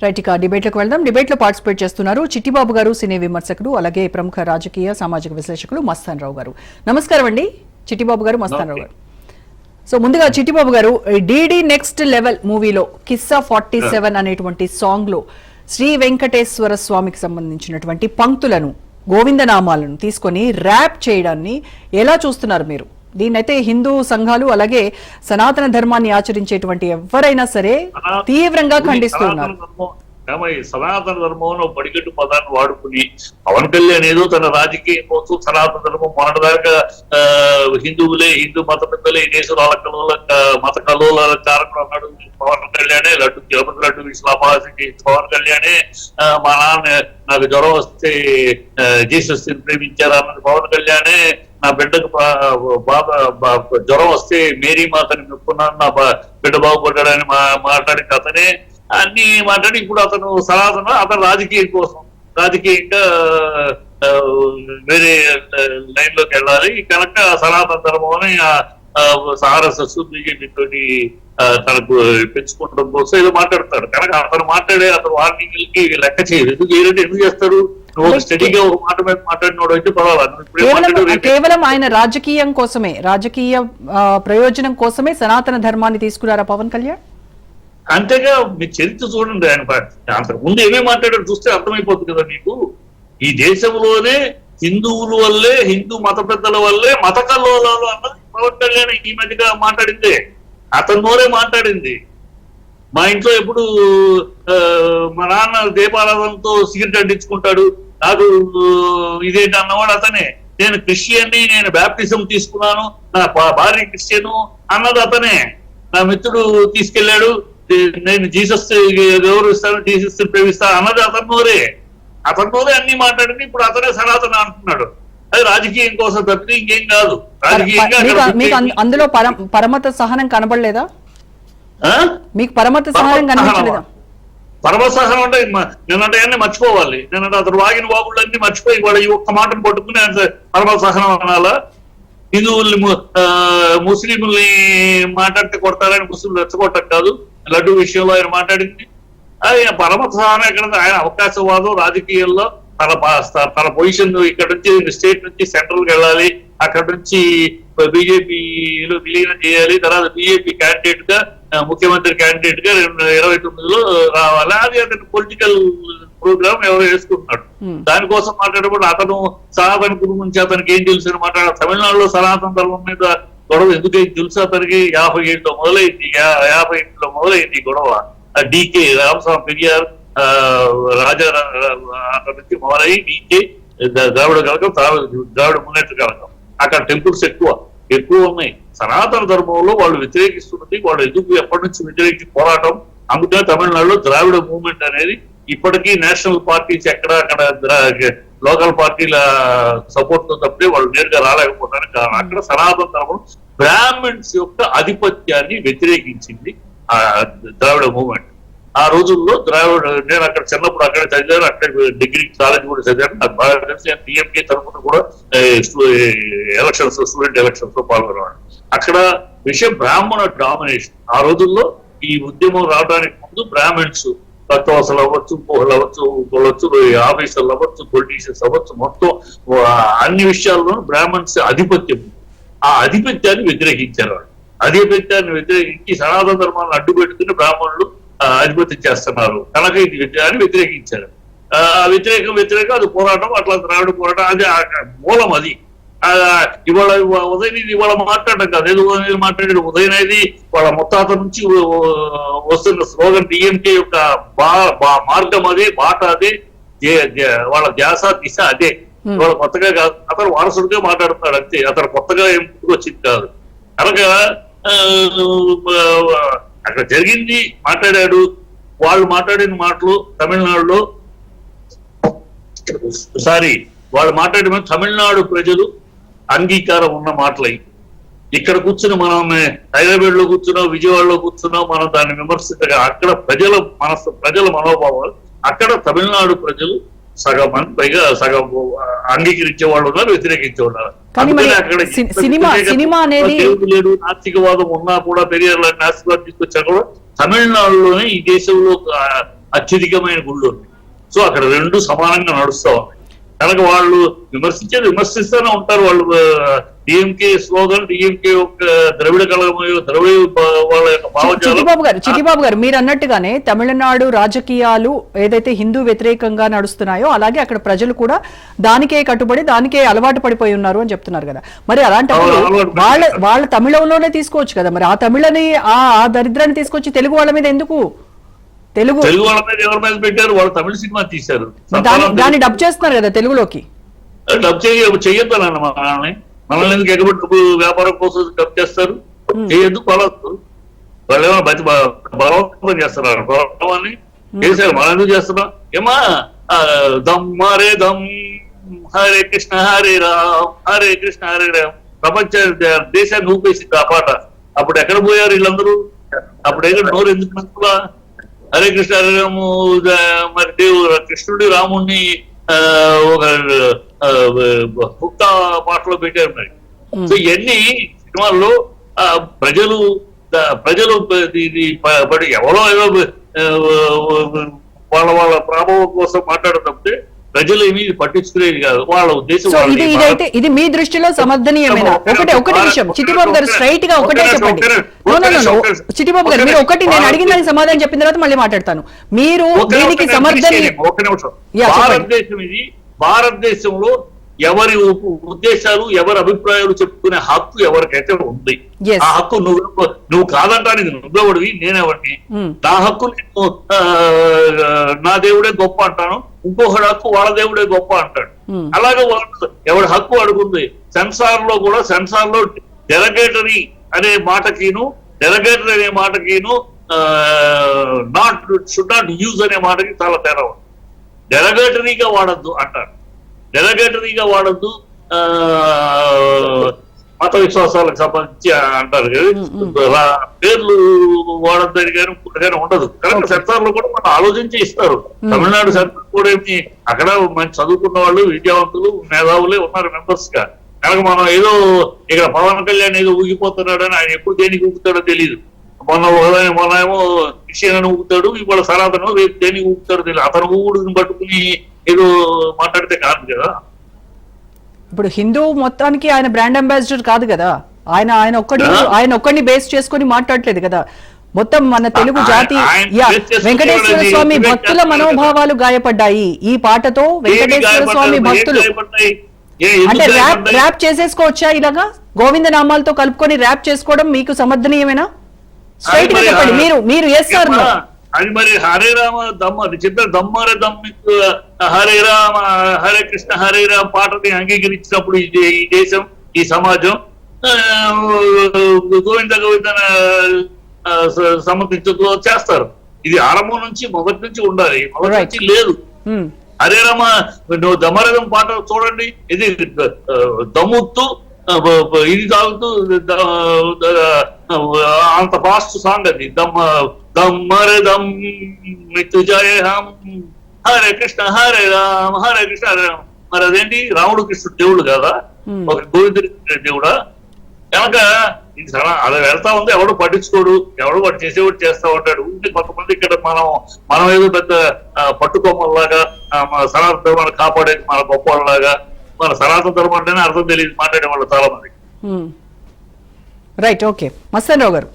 Right, ఇక డిబేట్లకు వెళ్దాం. డిబేట్లో పార్టిసిపేట్ చేస్తున్నారు చిట్టిబాబు గారు, సినీ విమర్శకుడు, అలాగే ప్రముఖ రాజకీయ సామాజిక విశ్లేషకులు మస్తాన్ రావు గారు. నమస్కారం అండి చిట్టిబాబు గారు, మస్తాన్ రావు గారు. సో ముందుగా చిట్టిబాబు గారు, డిడి నెక్స్ట్ లెవెల్ మూవీలో కిస్సా 47 అనేటువంటి సాంగ్ లో శ్రీ వెంకటేశ్వర స్వామికి సంబంధించినటువంటి పంక్తులను, గోవిందనామాలను తీసుకొని ర్యాప్ చేయడాన్ని ఎలా చూస్తున్నారు మీరు? దీన్నైతే హిందూ సంఘాలు అలాగే సనాతన ధర్మాన్ని ఆచరించేటువంటి ఎవరైనా సరే తీవ్రంగా ఖండిస్తున్నారు. సనాతన ధర్మంలో పడిగట్టు పదాన్ని వాడుకుని పవన్ కళ్యాణ్ ఏదో తన రాజకీయం కోసం సనాతన ధర్మం మొన్నటిదాకా హిందువులే, హిందూ మత పెద్దలే ఈ దేశంలో మత కలోల కారకుడు అన్నాడు పవన్ కళ్యాణే. లడ్డు తిరుపతి లడ్డు ఇస్లామాబాద్కి పవన్ కళ్యాణే. మా నాన్న నాకు జ్వరం వస్తే జీసస్ ప్రేమించారు అన్నది పవన్ కళ్యాణే. నా బిడ్డకు జ్వరం వస్తే మేరీ మాతని మెప్పుకున్నాను, నా బిడ్డ బాగుపడ్డాడని మాట్లాడిన అతనే అన్ని మాట్లాడి ఇప్పుడు అతను సనాతన అతను రాజకీయంగా వేరే లైన్ లోకి వెళ్ళాలి కనుక సనాతన ధర్మం అని ఆర్ఎస్ఎస్ బీజేపీ తోటి తనకు పెంచుకోవడం కోసం ఏదో మాట్లాడతాడు. కనుక అతను వార్నింగ్లకి లెక్క చేయదు. ఎందుకు చేస్తాడు? స్టడీగా ఒక మాట మీద మాట్లాడినోడు అయితే పర్వాలేదు. కేవలం ఆయన రాజకీయం కోసమే, రాజకీయ ప్రయోజనం కోసమే సనాతన ధర్మాన్ని తీసుకున్నారా పవన్ కళ్యాణ్? అంతేగా మీరు చరిత్ర చూడండి. ఆయన అంతకు ముందు ఏమేమి మాట్లాడారు చూస్తే అర్థమైపోతుంది కదా మీకు. ఈ దేశంలోనే హిందువుల వల్లే, హిందూ మత పెద్దల వల్లే మత కల్లోలాలు అన్నది పవన్ కళ్యాణ్ ఈ మధ్యగా మాట్లాడిందే. అతనితోనే మాట్లాడింది. మా ఇంట్లో ఎప్పుడు మా నాన్న దీపారాధనతో సిగరెట్ అంటించుకుంటాడు, నాకు ఇదేంటి అన్నవాడు అతనే. నేను క్రిస్టియన్ని, నేను బ్యాప్టిజం తీసుకున్నాను, నా భార్య క్రిస్టియను అన్నది అతనే. నా మిత్రుడు తీసుకెళ్లాడు, నేను జీసస్ గౌరవిస్తాను, జీసస్ ప్రేమిస్తాను అన్నది అతన్నోరే అన్ని మాట్లాడింది. ఇప్పుడు అతనే సనాతన అంటున్నాడు. అది రాజకీయం కోసం తప్పితే ఇంకేం కాదు. రాజకీయంగా అందులో పరమత సహనం కనబడలేదా? మీకు పరమత సహనం కనిపించలేదా? పరమత సహనం అంటే నిన్నటే మర్చిపోవాలి. నిన్నట అతను వాగిన వాగుళ్ళన్నీ మర్చిపోయి వాడు ఈ ఒక్క మాటను పట్టుకుని పరమత సహనం అనాలా? హిందువుల్ని ముస్లింల్ని మాట్లాడితే కొడతారని ముస్లింలు రెచ్చగొట్టం కాదు. లడ్డు విషయంలో ఆయన మాట్లాడింది ఆయన పరమత సహనం ఎక్కడ? ఆయన అవకాశవాదం రాజకీయాల్లో తన పొజిషన్ ఇక్కడ నుంచి స్టేట్ నుంచి సెంట్రల్ కి వెళ్ళాలి, అక్కడ నుంచి బీజేపీలో విలీనం చేయాలి, తర్వాత బీజేపీ క్యాండిడేట్ గా ముఖ్యమంత్రి క్యాండిడేట్ గా 2029లో రావాలి. అది అతని పొలిటికల్ ప్రోగ్రామ్ ఎవరో వేసుకుంటున్నాడు. దానికోసం మాట్లాడేప్పుడు అతను సనాతన గురించి అతనికి ఏం తెలుసు అని మాట్లాడారు. తమిళనాడులో సనాతన ధర్మం మీద గొడవ ఎందుకైంది తెలుసు అతనికి? 57లో మొదలైంది గొడవ. డీకే రామస్వామి పెరియార్ రాజా అక్కడ నుంచి మొదలై డీకే ద్రావిడ కలగం, ద్రావిడ మున్నేట్ర కలగం. అక్కడ టెంపుల్స్ ఎక్కువ ఉన్నాయి. సనాతన ధర్మంలో వాళ్ళు వ్యతిరేకిస్తున్నది, వాళ్ళు ఎందుకు ఎప్పటి నుంచి వ్యతిరేకించి పోరాటం. అందుకనే తమిళనాడులో ద్రావిడ మూవ్మెంట్ అనేది ఇప్పటికీ నేషనల్ పార్టీస్ అక్కడ లోకల్ పార్టీల సపోర్ట్ తో తప్పితే వాళ్ళు నేరుగా రాలేకపోతారు. కారణం అక్కడ సనాతన ధర్మం బ్రాహ్మణ్స్ యొక్క ఆధిపత్యాన్ని వ్యతిరేకించింది ద్రావిడ మూవ్మెంట్. ఆ రోజుల్లో నేను అక్కడ చిన్నప్పుడు అక్కడ చదివాను, అక్కడ డిగ్రీ కాలేజ్ కూడా చదివాను. నాకు బాగా తెలిసి టీఎంకే తరఫున కూడా స్టూడెంట్ ఎలక్షన్స్ లో పాల్గొనేవాడు. అక్కడ విషయం బ్రాహ్మణ డామినేషన్. ఆ రోజుల్లో ఈ ఉద్యమం రావడానికి ముందు బ్రాహ్మణ్స్ భక్తవసలు అవ్వచ్చు, పోహలు అవ్వచ్చు, ఆఫీసర్లు అవ్వచ్చు, పొలిటీషియన్స్ అవ్వచ్చు, మొత్తం అన్ని విషయాల్లోనూ బ్రాహ్మణ్స్ ఆధిపత్యం. ఆ ఆధిపత్యాన్ని వ్యతిరేకించారు. వాళ్ళు ఆధిపత్యాన్ని వ్యతిరేకించి సనాతన ధర్మాన్ని అడ్డు పెట్టుకుని బ్రాహ్మణులు ఆధిపత్యం చేస్తున్నారు కనుక ఇది అని వ్యతిరేకించారు. వ్యతిరేకం అది పోరాటం. అట్లా ద్రావిడ పోరాటం అది మూలం. అది ఇవాళ ఉదయనిధి ఇవాళ మాట్లాడడం కాదు, ఏదో మాట్లాడాడు. ఉదయనిధి వాళ్ళ ముత్తాత నుంచి వస్తున్న స్లోగన్ డిఎంకే యొక్క మార్గం అదే, బాట అదే, వాళ్ళ ధ్యాస దిశ అదే. ఇవాళ కొత్తగా కాదు, అతను వారసుడిగా మాట్లాడుతున్నాడు అంతే. అతను కొత్తగా ఏం వచ్చింది కాదు. కనుక అక్కడ జరిగింది మాట్లాడాడు. వాళ్ళు మాట్లాడిన మాటలు తమిళనాడులో వాళ్ళు మాట్లాడిన తమిళనాడు ప్రజలు అంగీకారం ఉన్న మాటలై. ఇక్కడ కూర్చుని మనం హైదరాబాద్ లో కూర్చున్నాం, విజయవాడలో కూర్చున్నాం, మనం దాన్ని విమర్శించగా అక్కడ ప్రజల మనోభావాలు అక్కడ తమిళనాడు ప్రజలు సగం మంది పైగా సగం అంగీకరించే వాళ్ళు ఉన్నారు, వ్యతిరేకించే ఉన్నారు. లేదు నాస్తికవాదం ఉన్నా కూడా పెరియార్ లాంటి నాస్తికవాదం తీసుకొచ్చా కూడా తమిళనాడులోనే ఈ దేశంలో అత్యధికమైన గుళ్ళు ఉన్నాయి. సో అక్కడ రెండు సమానంగా నడుస్తా ఉన్నాయి కనుక వాళ్ళు విమర్శిస్తూనే ఉంటారు. వాళ్ళు డిఎంకే స్లోగన్, డిఎంకే యొక్క ద్రవిడ కళగమో ద్రవిడ వాళ్ళ యొక్క భావజాలం. చిట్టిబాబు గారు మీరు అన్నట్టుగానే తమిళనాడు రాజకీయాలు ఏదైతే హిందూ వ్యతిరేకంగా నడుస్తున్నాయో అలాగే అక్కడ ప్రజలు కూడా దానికే కట్టుబడి దానికే అలవాటు పడిపోయి ఉన్నారు అని చెప్తున్నారు కదా. మరి అలాంటప్పుడు వాళ్ళ తమిళంలోనే తీసుకోవచ్చు కదా, మరి ఆ తమిళని ఆ దరిద్రాన్ని తీసుకొచ్చి తెలుగు వాళ్ళ మీద ఎందుకు? తెలుగు వాళ్ళ మీద ఎవరి మీద పెట్టారు? వాళ్ళు తమిళ సినిమా తీశారు, దాన్ని డబ్ చేస్తున్నారు కదా తెలుగులోకి. డబ్ చెయ్యొద్దన్న మనల్ని ఎందుకు ఎగబెట్టు వ్యాపారం కోసం డబ్ చేస్తారు? చేయొద్దు, పలవద్దు. వాళ్ళు ఏమైనా బలవంతం చేస్తున్నారు, బలవాన్ని చేశారు. మనం ఎందుకు చేస్తున్నాం? ఏమా దమ్ హరే దమ్ హరే కృష్ణ హరే రామ్ హరే కృష్ణ హరే రామ్ ప్రపంచ దేశాన్ని ఊపేసింది ఆ పాట. అప్పుడు ఎక్కడ పోయారు వీళ్ళందరూ? అప్పుడు ఎక్కడ నోరు ఎందుకు మంచులా? హరే కృష్ణ హరే రాము మరి కృష్ణుడి రాముణ్ణి ఒక హుక్తా పాటలో పెట్టారు మరి. సో ఇవన్నీ సినిమాల్లో ప్రజలు ఎవరో ఏదో వాళ్ళ ప్రభావం కోసం మాట్లాడేటప్పుడే ప్రజలు ఏమి పట్టించుకునేది కాదు. వాళ్ళ ఉద్దేశం ఇది మీ దృష్టిలో సమర్థనీయమేనా? ఒకటి విషయం చిట్టిబాబు గారు స్ట్రైట్ గా ఒకటే చెప్పండి. చిట్టిబాబు గారు మీరు ఒకటి, నేను అడిగిన దానికి సమాధానం చెప్పిన తర్వాత మళ్ళీ మాట్లాడతాను. మీరు దీనికి సమర్థనీయం. భారతదేశంలో ఎవరి ఉద్దేశాలు ఎవరి అభిప్రాయాలు చెప్పుకునే హక్కు ఎవరికైతే ఉంది, ఆ హక్కు నువ్వు కాదంటానికి నువ్వెవడివి, నేనెవడిని. నా హక్కు నేను నా దేవుడే గొప్ప అంటాను, ఇంకొకటి హక్కు వాళ్ళ దేవుడే గొప్ప అంటాడు. అలాగే ఎవరి హక్కు అడుగుంది. సెన్సార్ లో డెరగేటరీ అనే మాటకిను షుడ్ నాట్ యూజ్ అనే మాటకి చాలా తేడా ఉంది. డెరగేటరీగా వాడద్దు అంటారు. డెరగేటరీగా వాడద్దు మత విశ్వాసాలకు సంబంధించి అంటారు కదా, పేర్లు వాడద్దని కానీ ఉండదు. కరెక్ట్ సెన్సార్ లో కూడా మనం ఆలోచించి ఇస్తారు. తమిళనాడు సెన్సార్ కూడా ఏమి అక్కడ మంచి చదువుకున్న వాళ్ళు, విద్యావంతులు, మేధావులే ఉన్నారు మెంబర్స్ గా. కనుక మనం ఏదో ఇక్కడ పవన్ కళ్యాణ్ ఏదో ఊగిపోతున్నాడని, ఆయన ఎప్పుడు దేనికి ఊగుతాడో తెలియదు. మొన్న ఏమో క్రిస్టియన్ ఊగుతాడు, ఇవాళ సనాతనం, రేపు దేనికి ఊగుతాడో తెలియదు. అతను ఊగుడుని పట్టుకుని ఏదో మాట్లాడితే కాదు కదా. ఇప్పుడు హిందూ మొత్తానికి ఆయన బ్రాండ్ అంబాసిడర్ కాదు కదా. ఆయన ఒక్కడిని బేస్ చేసుకుని మాట్లాడలేదు కదా. మొత్తం మన తెలుగు జాతి, వెంకటేశ్వర స్వామి భక్తుల మనోభావాలు గాయపడ్డాయి ఈ పాటతో. వెంకటేశ్వర స్వామి భక్తులు అంటే ర్యాప్ చేసేసుకోవచ్చా? ఇలాగా గోవింద నామాలతో కలుపుకొని ర్యాప్ చేసుకోవడం మీకు సమర్థనీయమేనా? స్ట్రైట్ గా చెప్పండి. మీరు చేస్తారు అది మరి హరే రామ దమ్మ చెప్పారు. దమ్మరే దమ్మికు హరే రామ హరే కృష్ణ హరే రామ పాటని అంగీకరించినప్పుడు ఈ దేశం, ఈ సమాజం గోవింద సమర్థించు చేస్తారు. ఇది ఆరంభం నుంచి మొదటి నుంచి ఉండాలి, మొదటి నుంచి లేదు. హరే రామ నువ్వు దమ్మరదం పాట చూడండి, ఇది దమ్ముతూ ఇది తాగుతూ అంత ఫాస్ట్ సాంగ్ అది. దమ్మరే దమ్ జయ హం హరే కృష్ణ హరే రామ హరే కృష్ణ హరే రామ. మరి అదేంటి, రాముడు కృష్ణుడు దేవుడు కదా, ఒక గోవిందుడి దేవుడా? కనుక ఇది అలా వెళ్తా ఉంది. ఎవడు పట్టించుకోడు, ఎవడు వాడు చేసేవాడు చేస్తా ఉంటాడు. కొంతమంది ఇక్కడ మనం ఏదో పెద్ద పట్టుకోమల్లాగా సనాతన ధర్మాన్ని కాపాడేది మన గొప్ప వాళ్ళలాగా, మన సనాతన ధర్మం అంటేనే అర్థం తెలియదు మాట్లాడే వాళ్ళు చాలా మంది. Right, okay. మస్తాన్ రావు గారు.